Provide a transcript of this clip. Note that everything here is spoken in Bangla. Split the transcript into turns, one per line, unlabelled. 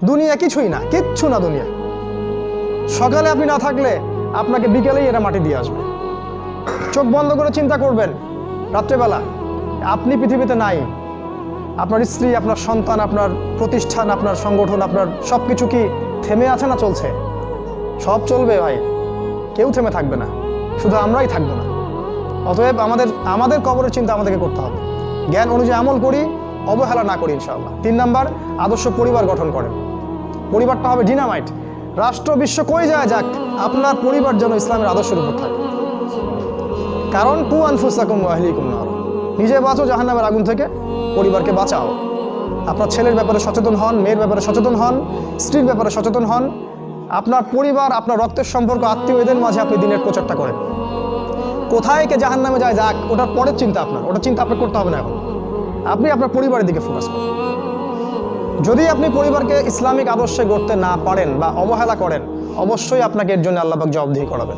দুনিয়া কিছুই না, কিচ্ছু না দুনিয়া। সকালে আপনি না থাকলে আপনাকে বিকেলেই এরা মাটি দিয়ে আসবে। চোখ বন্ধ করে চিন্তা করবেন রাত্রেবেলা আপনি পৃথিবীতে নাই, আপনার স্ত্রী, আপনার সন্তান, আপনার প্রতিষ্ঠান, আপনার সংগঠন, আপনার সব কিছু কি থেমে আছে না চলছে? সব চলবে ভাই, কেউ থেমে থাকবে না, শুধু আমরাই থাকবো না। অতএব আমাদের কবরের চিন্তা আমাদেরকে করতে হবে। জ্ঞান অনুযায়ী আমল করি, অবহেলা না করি ইনশাআল্লাহ। 3 নাম্বার, আদর্শ পরিবার গঠন করেন। পরিবারটা হবে ডিনামাইট। রাষ্ট্র বিশ্ব কই যায় যাক, আপনার পরিবার যেন ইসলামের আদর্শের উপর থাকে। কারণ কু আনফুসাকুম ওয়া আহলিকুম নার, নিজে বাঁচো জাহান্নামের আগুন থেকে, পরিবারকে বাঁচাও। আপনার ছেলের ব্যাপারে সচেতন হন, মেয়ের ব্যাপারে সচেতন হন, স্ত্রীর ব্যাপারে সচেতন হন। আপনার পরিবার, আপনার রক্তের সম্পর্ক, আত্মীয়, এদের মাঝে আপনি দিনের প্রচারটা করেন। কোথায় কে জাহান্নামে যায় যাক, ওটার পরের চিন্তা আপনার, ওটা চিন্তা আপনার করতে হবে না। এখন আপনি আপনার পরিবারের দিকে ফোকাস করুন। যদি আপনি পরিবারকে ইসলামিক আদর্শে গড়তে না পারেন বা অবহেলা করেন, অবশ্যই আপনাকে এর জন্য আল্লাহ পাক জবাবদিহি করাবেন।